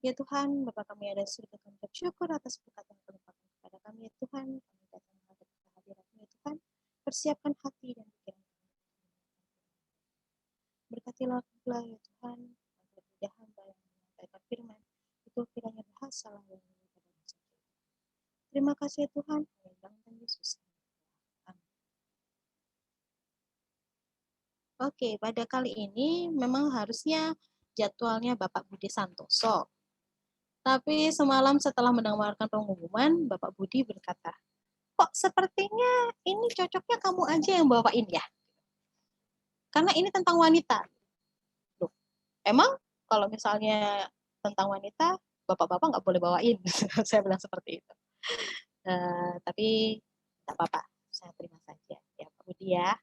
Ya Tuhan, Bapa kami ada di surga, kami bersyukur atas berkat yang Kau limpahkan kepada kami, ya Tuhan. Kami datang menghadap kehadiran-Mu, ya Tuhan. Persiapkan hati dan pikiran kami. Berkatilah pula, ya Tuhan, agar lidah hamba yang menyampaikan firman, itu kiranya berhasil yang pada masa kita. Terima kasih, ya Tuhan. Dalam nama Yesus. Amin. Oke, pada kali ini memang harusnya jadwalnya Bapak Budi Santoso. Tapi semalam setelah mendengarkan pengumuman, Bapak Budi berkata, kok sepertinya ini cocoknya kamu aja yang bawain ya? Karena ini tentang wanita. Loh, emang kalau misalnya tentang wanita, bapak-bapak nggak boleh bawain. Saya bilang seperti itu. Tapi tidak apa-apa, saya terima saja. Ya, Pak Budi ya.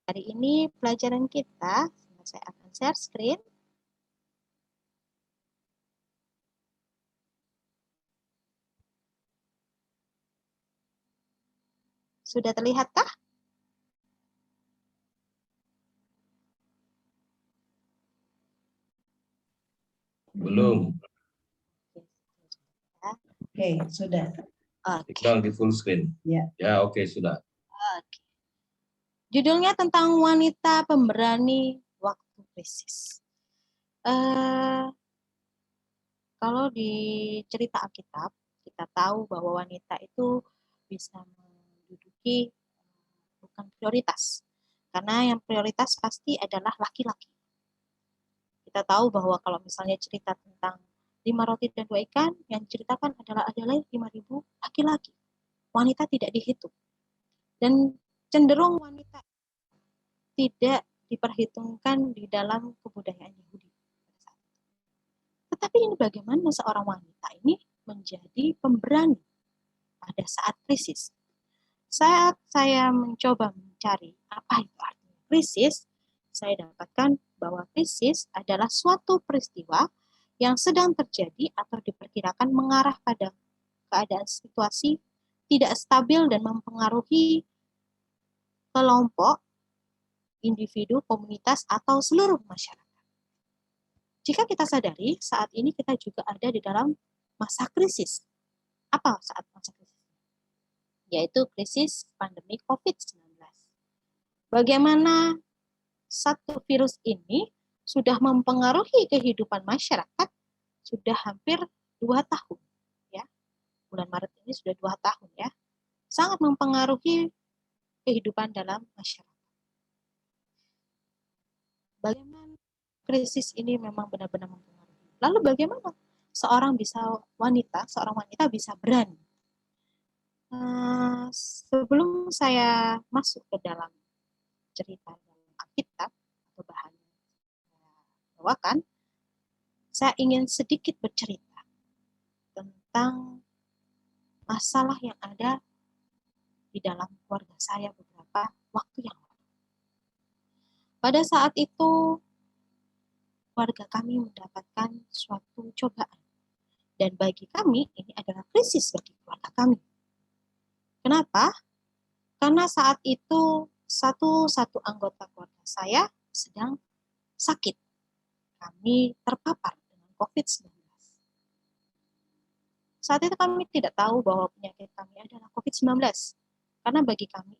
Hari ini pelajaran kita, saya akan share screen. Sudah terlihatkah? Belum. Oke, sudah. Sedang di full screen. Ya. Ya, oke, sudah. Oke. Judulnya tentang wanita pemberani waktu krisis. Kalau di cerita Alkitab, kita tahu bahwa wanita itu bisa menduduki bukan prioritas. Karena yang prioritas pasti adalah laki-laki. Kita tahu bahwa kalau misalnya cerita tentang 5 roti dan 2 ikan, yang diceritakan adalah 5.000 laki-laki. Wanita tidak dihitung. Dan cenderung wanita tidak diperhitungkan di dalam kebudayaan Yahudi. Tetapi ini bagaimana seorang wanita ini menjadi pemberani pada saat krisis. Saat saya mencoba mencari apa itu artinya krisis, saya dapatkan bahwa krisis adalah suatu peristiwa yang sedang terjadi atau diperkirakan mengarah pada keadaan situasi tidak stabil dan mempengaruhi kelompok, individu, komunitas, atau seluruh masyarakat. Jika kita sadari, saat ini kita juga ada di dalam masa krisis. Apa saat masa krisis? Yaitu krisis pandemi COVID-19. Bagaimana satu virus ini sudah mempengaruhi kehidupan masyarakat sudah hampir 2 tahun. Ya. Bulan Maret ini sudah 2 tahun ya. Sangat mempengaruhi kehidupan dalam masyarakat. Bagaimana krisis ini memang benar-benar mempengaruhi. Lalu bagaimana seorang wanita bisa berani? Sebelum saya masuk ke dalam cerita dalam Alkitab atau bahan yang saya bawakan, saya ingin sedikit bercerita tentang masalah yang ada di dalam keluarga saya beberapa waktu yang lalu. Pada saat itu, keluarga kami mendapatkan suatu cobaan. Dan bagi kami, ini adalah krisis bagi keluarga kami. Kenapa? Karena saat itu satu anggota keluarga saya sedang sakit. Kami terpapar dengan COVID-19. Saat itu kami tidak tahu bahwa penyakit kami adalah COVID-19. Karena bagi kami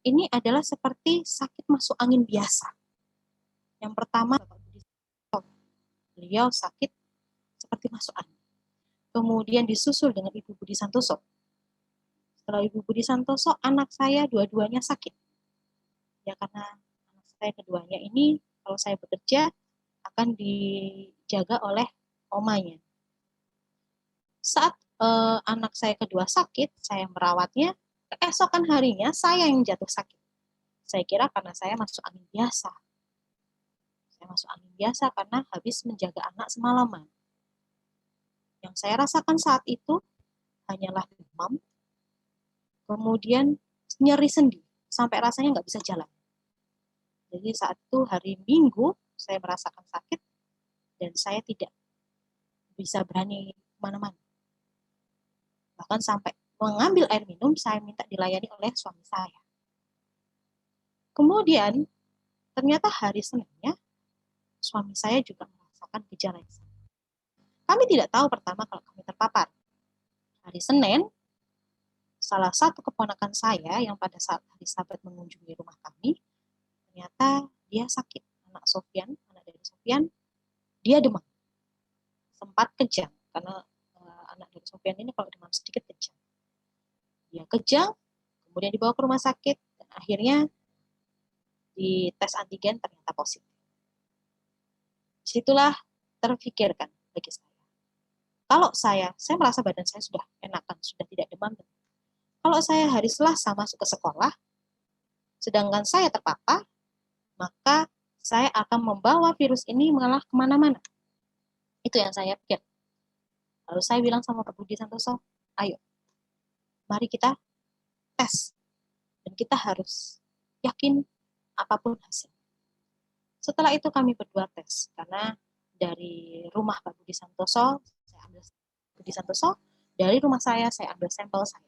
ini adalah seperti sakit masuk angin biasa. Yang pertama, beliau sakit seperti masuk angin. Kemudian disusul dengan Ibu Budi Santoso. Setelah Ibu Budi Santoso, anak saya dua-duanya sakit. Ya karena anak saya keduanya ini, kalau saya bekerja, akan dijaga oleh omanya. Saat anak saya kedua sakit, saya merawatnya, keesokan harinya saya yang jatuh sakit. Saya kira karena saya masuk angin biasa. Saya masuk angin biasa karena habis menjaga anak semalaman. Yang saya rasakan saat itu hanyalah demam, kemudian nyeri sendi, sampai rasanya nggak bisa jalan. Jadi saat itu hari Minggu, saya merasakan sakit, dan saya tidak bisa berani kemana-mana. Bahkan sampai mengambil air minum, saya minta dilayani oleh suami saya. Kemudian, ternyata hari Seninnya, suami saya juga merasakan gejala yang sama. Kami tidak tahu pertama kalau kami terpapar. Hari Senin, salah satu keponakan saya yang pada saat hari Sabat mengunjungi rumah kami, ternyata dia sakit. Anak dari Sofian, dia demam. Sempat kejang, karena anak dari Sofian ini kalau demam sedikit kejang. Dia kejang, kemudian dibawa ke rumah sakit, dan akhirnya di tes antigen ternyata positif. Disitulah terfikirkan bagi saya. Kalau saya merasa badan saya sudah enakan, sudah tidak demam. Kalau saya hari Selasa masuk ke sekolah, sedangkan saya terpapar, maka saya akan membawa virus ini malah kemana-mana. Itu yang saya pikir. Lalu saya bilang sama Pak Budi Santoso, ayo, mari kita tes. Dan kita harus yakin apapun hasil. Setelah itu kami berdua tes, karena dari rumah Pak Budi Santoso, dari rumah saya ambil sampel saya.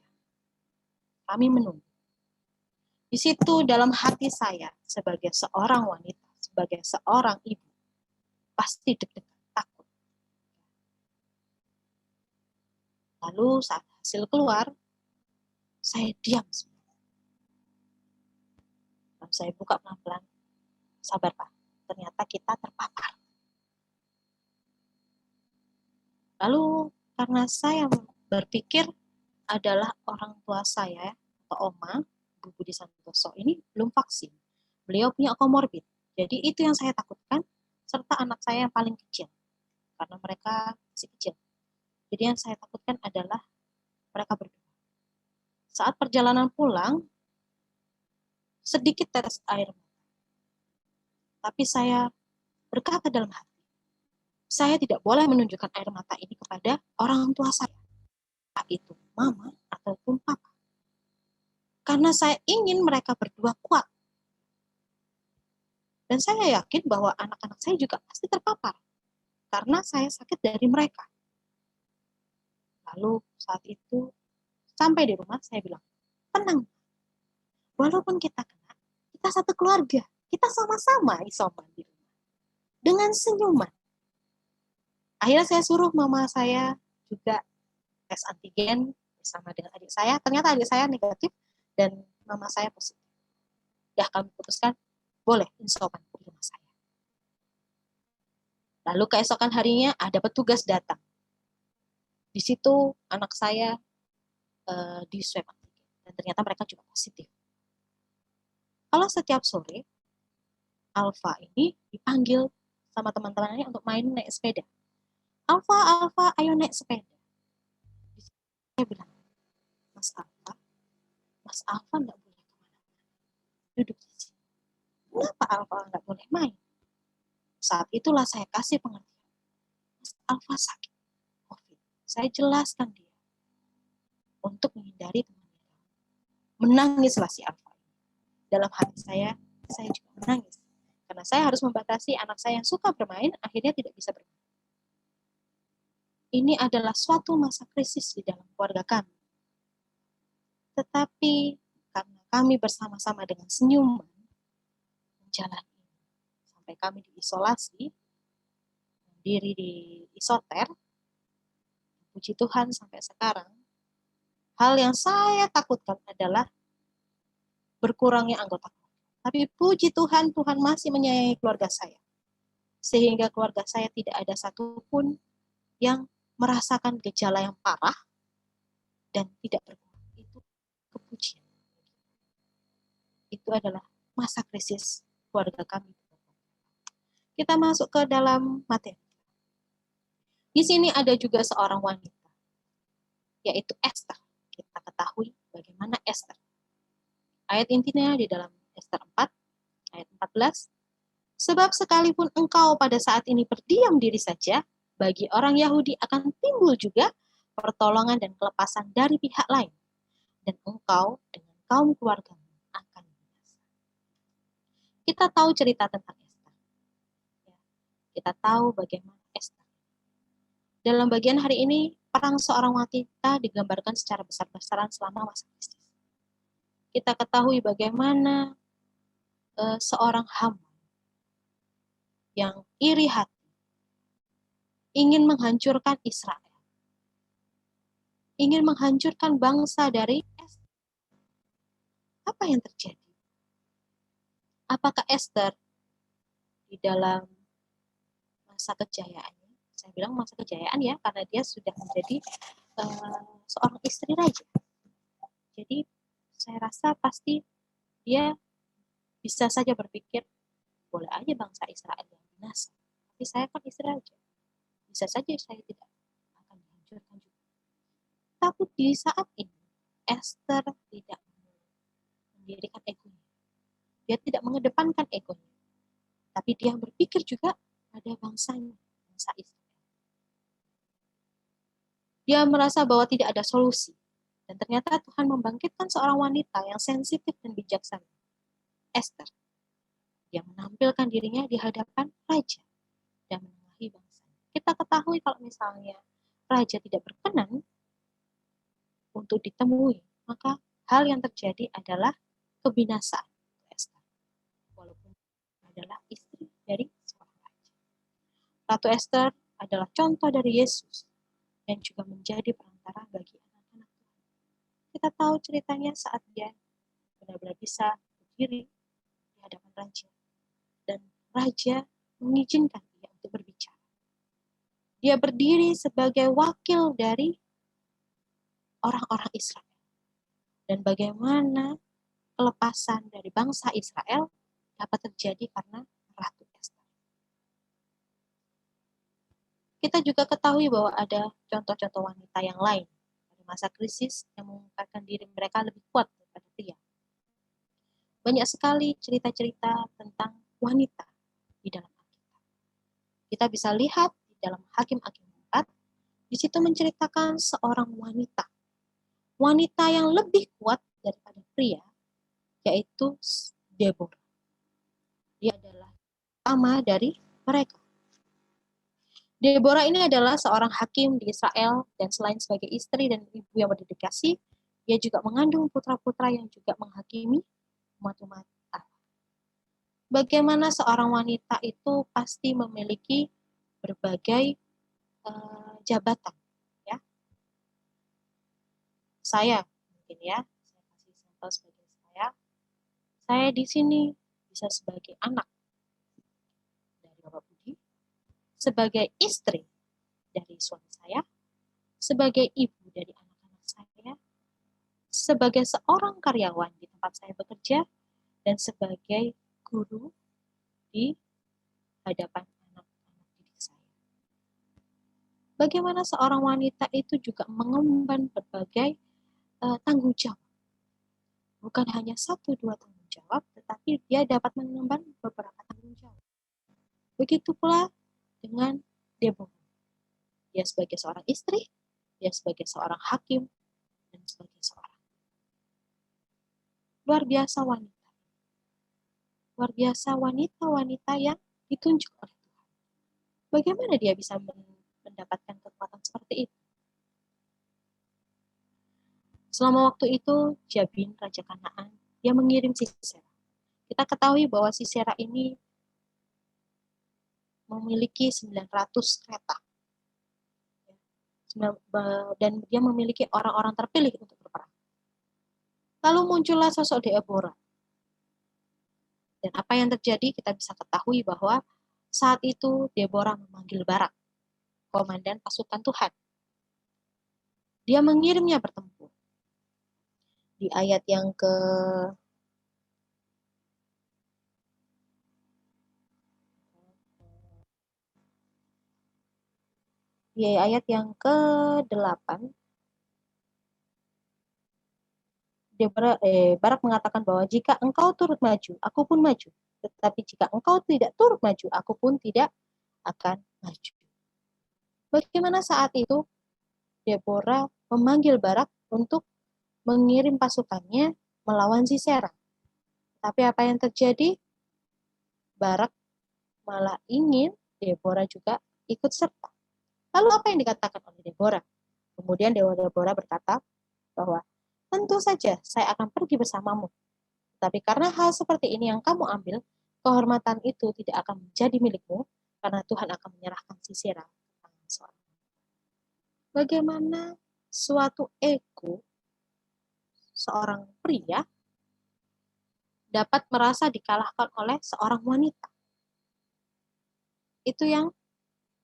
Kami menunggu. Di situ dalam hati saya, sebagai seorang wanita, sebagai seorang ibu, pasti deg-degan, takut. Lalu saat hasil keluar, saya diam. Lalu saya buka pelan-pelan, sabar Pak, ternyata kita terpapar. Lalu karena saya berpikir adalah orang tua saya atau oma, Bu Budi Santoso ini belum vaksin. Beliau punya komorbid. Jadi itu yang saya takutkan, serta anak saya yang paling kecil. Karena mereka masih kecil. Jadi yang saya takutkan adalah mereka berdua. Saat perjalanan pulang, sedikit tetes air mata. Tapi saya berkata dalam hati, saya tidak boleh menunjukkan air mata ini kepada orang tua saya. Itu mama ataupun papa. Karena saya ingin mereka berdua kuat. Dan saya yakin bahwa anak-anak saya juga pasti terpapar. Karena saya sakit dari mereka. Lalu saat itu, sampai di rumah saya bilang, tenang. Walaupun kita kena, kita satu keluarga. Kita sama-sama isoman di rumah. Dengan senyuman. Akhirnya saya suruh mama saya juga tes antigen bersama dengan adik saya. Ternyata adik saya negatif dan mama saya positif. Ya kami putuskan, boleh isoman di rumah saya. Lalu keesokan harinya ada petugas datang. Di situ anak saya di swab antigen. Dan ternyata mereka juga positif. Kalau setiap sore, Alfa ini dipanggil sama teman-temannya untuk main naik sepeda. Alfa, ayo naik sepeda. Saya bilang, Mas Alfa nggak boleh kemana-mana. Duduk di sini. Kenapa Alfa nggak boleh main? Saat itulah saya kasih pengertian. Mas Alfa sakit COVID. Saya jelaskan dia untuk menghindari temannya. Menangislah si Alfa. Dalam hati saya juga menangis. Karena saya harus membatasi anak saya yang suka bermain, akhirnya tidak bisa bermain. Ini adalah suatu masa krisis di dalam keluarga kami. Tetapi karena kami bersama-sama dengan senyuman menjalani sampai kami diisolasi, diri di isoter, puji Tuhan sampai sekarang, hal yang saya takutkan adalah berkurangnya anggota keluarga. Tapi puji Tuhan, Tuhan masih menyayangi keluarga saya. Sehingga keluarga saya tidak ada satupun yang merasakan gejala yang parah dan tidak berkurang. Itu kepujian. Itu adalah masa krisis keluarga kami. Kita masuk ke dalam materi. Di sini ada juga seorang wanita, yaitu Esther. Kita ketahui bagaimana Esther. Ayat intinya di dalam Esther 4, ayat 14. Sebab sekalipun engkau pada saat ini berdiam diri saja, bagi orang Yahudi akan timbul juga pertolongan dan kelepasan dari pihak lain. Dan engkau dengan kaum keluargamu akan binasa. Kita tahu cerita tentang Esther. Kita tahu bagaimana Esther. Dalam bagian hari ini, perang seorang wanita digambarkan secara besar-besaran selama masa krisis. Kita ketahui bagaimana seorang hamba yang iri hati, ingin menghancurkan Israel. Ingin menghancurkan bangsa dari Ester. Apa yang terjadi? Apakah Ester di dalam masa kejayaannya, saya bilang masa kejayaan ya, karena dia sudah menjadi seorang istri raja. Jadi saya rasa pasti dia bisa saja berpikir, boleh aja bangsa Israel yang binasa, tapi saya kan istri raja. Bisa saja saya tidak akan dihancurkan juga. Tapi di saat ini, Esther tidak mendirikan egonya. Dia tidak mengedepankan egonya. Tapi dia berpikir juga pada bangsanya, bangsa Israel. Dia merasa bahwa tidak ada solusi. Dan ternyata Tuhan membangkitkan seorang wanita yang sensitif dan bijaksana. Esther. Dia menampilkan dirinya di hadapan raja dan menengahi bangsanya. Kita ketahui kalau misalnya raja tidak berkenan untuk ditemui, maka hal yang terjadi adalah kebinasaan Esther. Walaupun adalah istri dari seorang raja. Ratu Esther adalah contoh dari Yesus yang juga menjadi perantara bagi anak-anak Tuhan. Kita tahu ceritanya saat dia benar-benar bisa berdiri di hadapan raja. Dan raja mengizinkan dia untuk berbicara. Dia berdiri sebagai wakil dari orang-orang Israel. Dan bagaimana kelepasan dari bangsa Israel dapat terjadi karena Ratu Esther. Kita juga ketahui bahwa ada contoh-contoh wanita yang lain pada masa krisis yang mengungkapkan diri mereka lebih kuat daripada pria. Banyak sekali cerita-cerita tentang wanita di dalam Alkitab. Kita bisa lihat di dalam Hakim-Hakim 4, di situ menceritakan seorang wanita. Wanita yang lebih kuat daripada pria, yaitu Deborah. Dia adalah pertama dari mereka. Deborah ini adalah seorang hakim di Israel, dan selain sebagai istri dan ibu yang berdedikasi, dia juga mengandung putra-putra yang juga menghakimi umat-umat Allah. Bagaimana seorang wanita itu pasti memiliki berbagai jabatan, ya. Saya mungkin ya, saya kasih sampel sebagai saya. Saya di sini bisa sebagai anak dari Bapak Budi, sebagai istri dari suami saya, sebagai ibu dari anak-anak saya, sebagai seorang karyawan di tempat saya bekerja, dan sebagai guru di hadapan anak-anak didik saya. Bagaimana seorang wanita itu juga mengemban berbagai tanggung jawab. Bukan hanya 1-2 tanggung jawab, tetapi dia dapat mengemban beberapa tanggung jawab. Begitu pula dengan Deborah. Dia sebagai seorang istri, dia sebagai seorang hakim, dan sebagai seorang. Luar biasa wanita. Luar biasa wanita-wanita yang ditunjuk oleh Tuhan. Bagaimana dia bisa mendapatkan kekuatan seperti itu? Selama waktu itu, Jabin, Raja Kanaan, dia mengirim Sisera. Kita ketahui bahwa Sisera ini memiliki 900 kereta. Dan dia memiliki orang-orang terpilih untuk berperang. Lalu muncullah sosok Deborah. Dan apa yang terjadi, kita bisa ketahui bahwa saat itu Deborah memanggil Barak, komandan pasukan Tuhan. Dia mengirimnya bertempur. Di ayat yang ke-8, Barak mengatakan bahwa jika engkau turut maju, aku pun maju. Tetapi jika engkau tidak turut maju, aku pun tidak akan maju. Bagaimana saat itu Deborah memanggil Barak untuk mengirim pasukannya melawan Sisera. Tapi apa yang terjadi? Barak malah ingin Deborah juga ikut serta. Lalu apa yang dikatakan oleh Deborah? Kemudian Deborah berkata bahwa tentu saja saya akan pergi bersamamu. Tapi karena hal seperti ini yang kamu ambil, kehormatan itu tidak akan menjadi milikmu, karena Tuhan akan menyerahkan Sisera ke tangan bagaimana suatu ego seorang pria dapat merasa dikalahkan oleh seorang wanita. Itu yang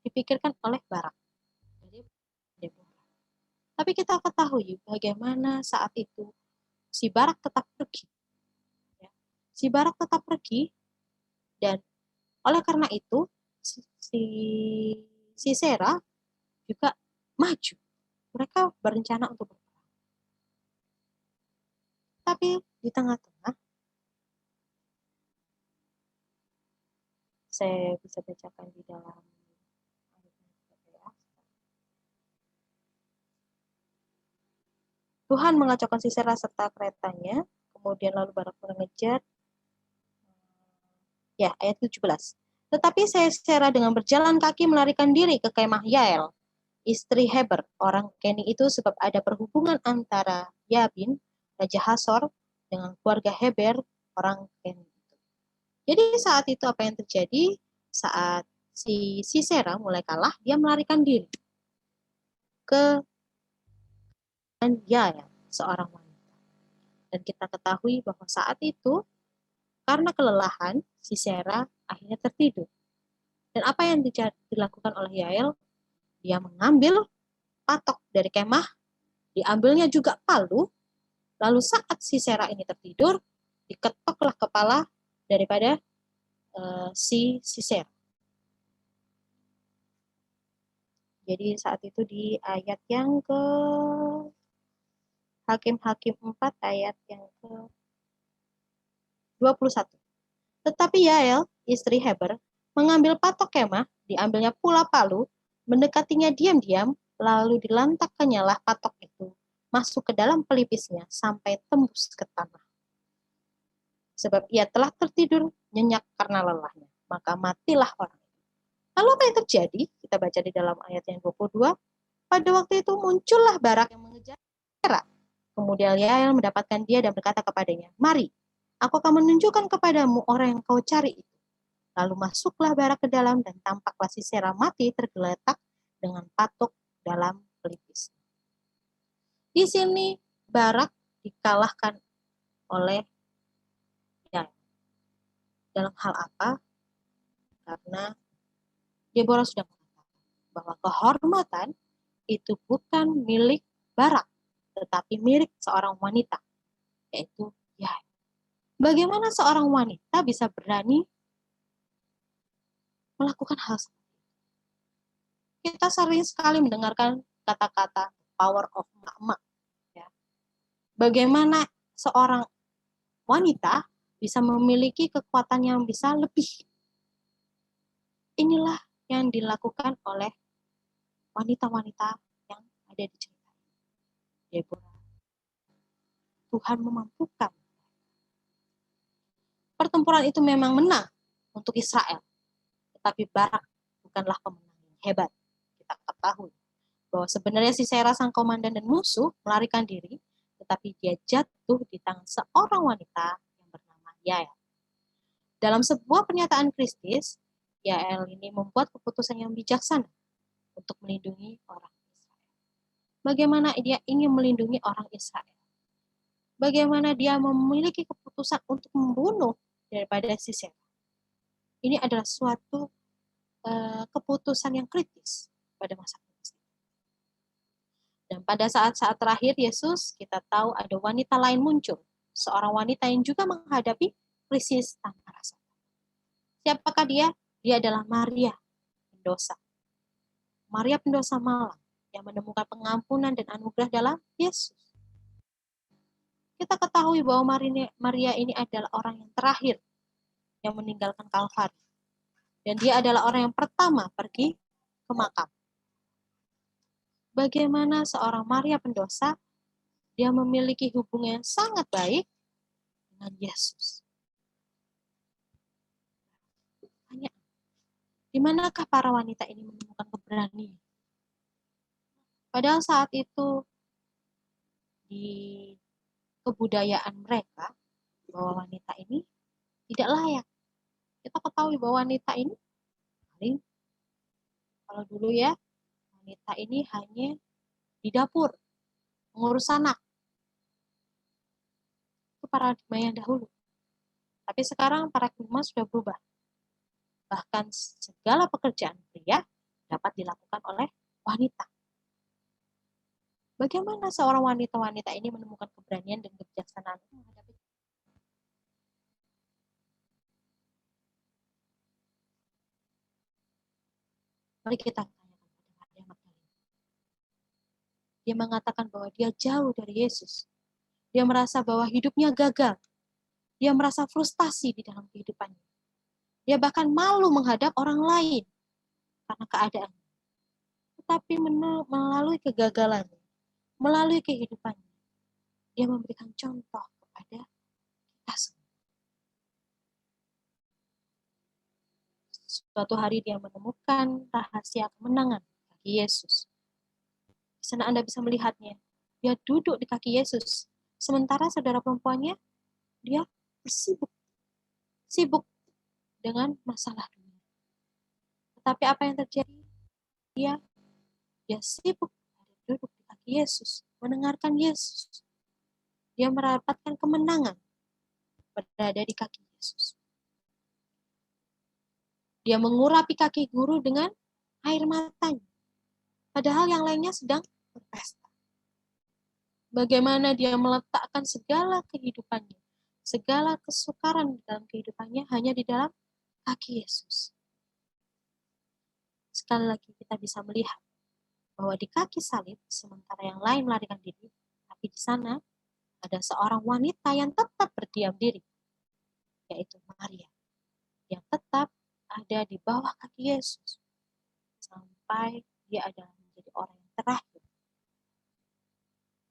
dipikirkan oleh Barak. Tapi kita ketahui bagaimana saat itu si Barak tetap pergi. Si Barak tetap pergi, dan oleh karena itu si Sisera juga maju. Mereka berencana untuk berperang. Tapi di tengah-tengah, saya bisa bacakan di dalam Tuhan mengacaukan Sisera serta keretanya, kemudian lalu Barak mengejar. Ya, ayat 17. Tetapi Sisera dengan berjalan kaki melarikan diri ke kemah Yael, istri Heber, orang Keni itu, sebab ada perhubungan antara Yabin, Raja Hasor, dengan keluarga Heber, orang Keni itu. Jadi saat itu apa yang terjadi? Saat si Sisera mulai kalah, dia melarikan diri ke Yael, seorang wanita. Dan kita ketahui bahwa saat itu, karena kelelahan, Sisera akhirnya tertidur. Dan apa yang dilakukan oleh Yael? Dia mengambil patok dari kemah, diambilnya juga palu, lalu saat Sisera ini tertidur, diketoklah kepala daripada si Sisera. Jadi saat itu di ayat yang ke Hakim-Hakim 4 ayat yang ke 21. Tetapi Yael, istri Heber, mengambil patok kemah, diambilnya pula palu, mendekatinya diam-diam, lalu dilantakkannya lah patok itu masuk ke dalam pelipisnya sampai tembus ke tanah. Sebab ia telah tertidur nyenyak karena lelahnya, maka matilah orang itu. Lalu apa yang terjadi? Kita baca di dalam ayat yang 22. Pada waktu itu muncullah Barak yang mengejar Sisera. Kemudian Yael mendapatkan dia dan berkata kepadanya, "Mari, aku akan menunjukkan kepadamu orang yang kau cari itu." Lalu masuklah Barak ke dalam, dan tampaklah Sisera mati tergeletak dengan patok dalam pelipis. Di sini Barak dikalahkan oleh Yael. Dalam hal apa? Karena Deborah sudah mengatakan bahwa kehormatan itu bukan milik Barak, tetapi milik seorang wanita, yaitu Yael. Bagaimana seorang wanita bisa berani melakukan hal seperti itu? Kita sering sekali mendengarkan kata-kata power of emak-emak. Ya. Bagaimana seorang wanita bisa memiliki kekuatan yang bisa lebih. Inilah yang dilakukan oleh wanita-wanita yang ada di cerita ini. Deborah. Tuhan memampukan. Pertempuran itu memang menang untuk Israel. Tetapi Barak bukanlah pemenang yang hebat. Kita ketahui bahwa sebenarnya Sisera sang komandan dan musuh melarikan diri, tetapi dia jatuh di tangan seorang wanita yang bernama Yael. Dalam sebuah pernyataan Kristus, Yael ini membuat keputusan yang bijaksana untuk melindungi orang Israel. Bagaimana dia ingin melindungi orang Israel? Bagaimana dia memiliki keputusan untuk membunuh daripada Sisera? Ini adalah suatu keputusan yang kritis pada masa kritis. Dan pada saat-saat terakhir Yesus, kita tahu ada wanita lain muncul. Seorang wanita yang juga menghadapi krisis tanpa rasa. Siapakah dia? Dia adalah Maria pendosa. Maria pendosa malang yang menemukan pengampunan dan anugerah dalam Yesus. Kita ketahui bahwa Maria ini adalah orang yang terakhir yang meninggalkan Kalvari. Dan dia adalah orang yang pertama pergi ke makam. Bagaimana seorang Maria pendosa, dia memiliki hubungan yang sangat baik dengan Yesus. Tanya, di manakah para wanita ini menemukan keberanian? Padahal saat itu di kebudayaan mereka, bahwa wanita ini tidak layak. Kita ketahui bahwa wanita ini, paling kalau dulu ya, wanita ini hanya di dapur, mengurus anak. Itu paradigma yang dahulu. Tapi sekarang paradigma sudah berubah. Bahkan segala pekerjaan pria dapat dilakukan oleh wanita. Bagaimana seorang wanita-wanita ini menemukan keberanian dan kebijaksanaan menghadapi Mari kita tanyakan pada Maria Magdalena. Dia mengatakan bahwa dia jauh dari Yesus. Dia merasa bahwa hidupnya gagal. Dia merasa frustasi di dalam kehidupannya. Dia bahkan malu menghadap orang lain karena keadaannya. Tetapi melalui kegagalannya, melalui kehidupannya, dia memberikan contoh kepada kita semua. Suatu hari dia menemukan rahasia kemenangan bagi Yesus. Di sana Anda bisa melihatnya. Dia duduk di kaki Yesus. Sementara saudara perempuannya, dia sibuk dengan masalah dunia. Tetapi apa yang terjadi? Dia sibuk duduk di kaki Yesus, mendengarkan Yesus. Dia mendapatkan kemenangan berada di kaki Yesus. Dia mengurapi kaki guru dengan air matanya. Padahal yang lainnya sedang berpesta. Bagaimana dia meletakkan segala kehidupannya, segala kesukaran di dalam kehidupannya hanya di dalam kaki Yesus. Sekali lagi kita bisa melihat bahwa di kaki salib, sementara yang lain melarikan diri, tapi di sana ada seorang wanita yang tetap berdiam diri, yaitu Maria, yang tetap ada di bawah kaki Yesus sampai dia adalah menjadi orang yang terakhir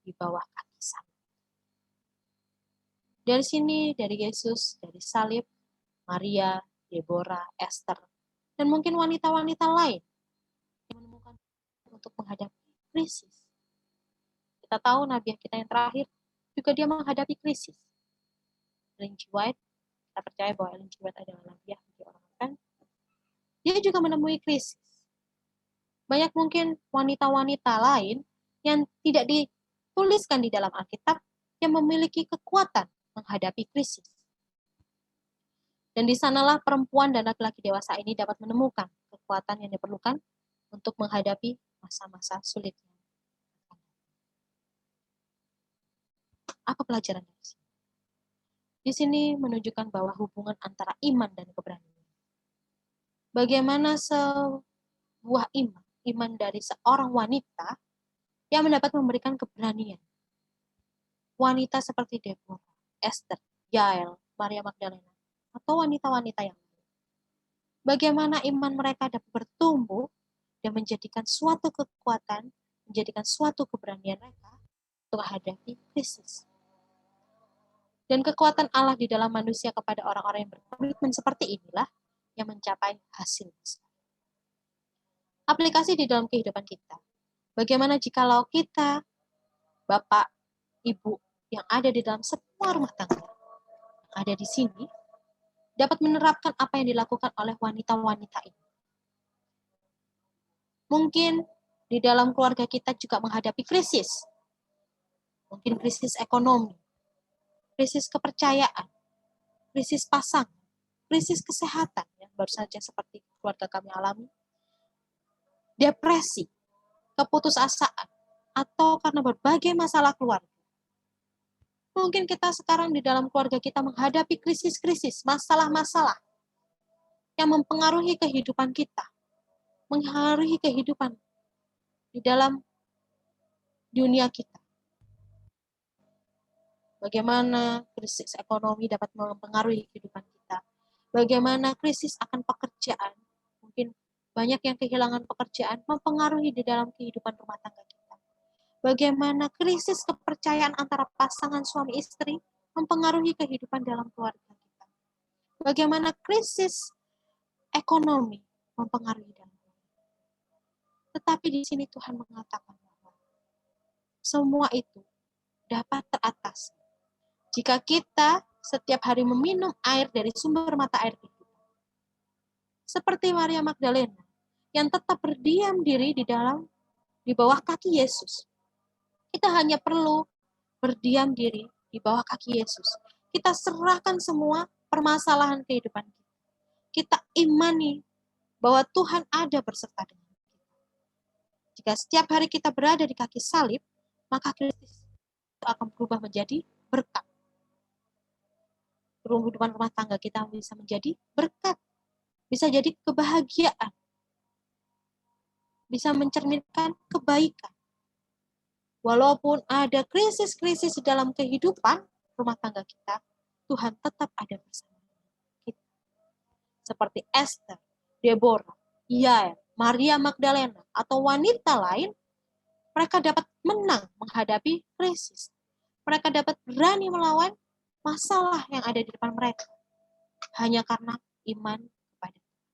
di bawah kaki salib. Dari sini, dari Yesus, dari salib, Maria, Deborah, Esther, dan mungkin wanita-wanita lain yang menemukan untuk menghadapi krisis. Kita tahu nabi kita yang terakhir juga dia menghadapi krisis. Ellen G. White, kita percaya bahwa Ellen G. White adalah nabi bagi orang kan. Dia juga menemui krisis. Banyak mungkin wanita-wanita lain yang tidak dituliskan di dalam Alkitab yang memiliki kekuatan menghadapi krisis. Dan di sanalah perempuan dan laki-laki dewasa ini dapat menemukan kekuatan yang diperlukan untuk menghadapi masa-masa sulitnya. Apa pelajaran dari sini? Di sini menunjukkan bahwa hubungan antara iman dan keberanian. Bagaimana sebuah iman dari seorang wanita yang mendapat memberikan keberanian. Wanita seperti Deborah, Esther, Yael, Maria Magdalena, atau wanita-wanita yang lain. Bagaimana iman mereka dapat bertumbuh dan menjadikan suatu kekuatan, menjadikan suatu keberanian mereka untuk menghadapi krisis. Dan kekuatan Allah di dalam manusia kepada orang-orang yang berkomitmen seperti inilah yang mencapai hasil besar. Aplikasi di dalam kehidupan kita. Bagaimana jikalau kita, Bapak, Ibu, yang ada di dalam semua rumah tangga, yang ada di sini, dapat menerapkan apa yang dilakukan oleh wanita-wanita ini. Mungkin di dalam keluarga kita juga menghadapi krisis. Mungkin krisis ekonomi, krisis kepercayaan, krisis pasangan, krisis kesehatan, yang baru saja seperti keluarga kami alami, depresi, keputusasaan, atau karena berbagai masalah keluarga. Mungkin kita sekarang di dalam keluarga kita menghadapi krisis-krisis, masalah-masalah yang mempengaruhi kehidupan kita, mengaruhi kehidupan di dalam dunia kita. Bagaimana krisis ekonomi dapat mempengaruhi kehidupan kita. Bagaimana krisis akan pekerjaan, mungkin banyak yang kehilangan pekerjaan, mempengaruhi di dalam kehidupan rumah tangga kita. Bagaimana krisis kepercayaan antara pasangan suami istri mempengaruhi kehidupan dalam keluarga kita. Bagaimana krisis ekonomi mempengaruhi dalam keluarga. Tetapi di sini Tuhan mengatakan bahwa semua itu dapat teratasi jika kita setiap hari meminum air dari sumber mata air hidup. Seperti Maria Magdalena yang tetap berdiam diri di bawah kaki Yesus. Kita hanya perlu berdiam diri di bawah kaki Yesus. Kita serahkan semua permasalahan kehidupan kita. Kita imani bahwa Tuhan ada berserta dengan kita. Jika setiap hari kita berada di kaki salib, maka Kristus akan berubah menjadi berkat. Kehidupan rumah tangga kita bisa menjadi berkat. Bisa jadi kebahagiaan. Bisa mencerminkan kebaikan. Walaupun ada krisis-krisis di dalam kehidupan rumah tangga kita, Tuhan tetap ada bersama kita. Seperti Esther, Deborah, Yael, Maria Magdalena, atau wanita lain, mereka dapat menang menghadapi krisis. Mereka dapat berani melawan masalah yang ada di depan mereka. Hanya karena iman kepada Tuhan.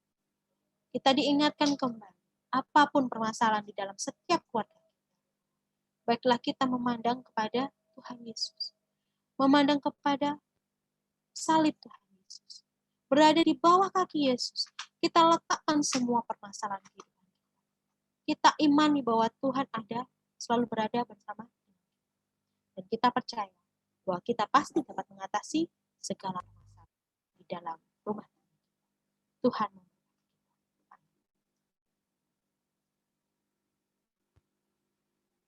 Kita diingatkan kembali, apapun permasalahan di dalam setiap keluarga, baiklah kita memandang kepada Tuhan Yesus. Memandang kepada salib Tuhan Yesus. Berada di bawah kaki Yesus. Kita letakkan semua permasalahan kehidupan kita. Kita imani bahwa Tuhan ada, selalu berada bersama kita. Dan kita percaya bahwa kita pasti dapat mengatasi segala masalah di dalam rumah tangga. Tuhan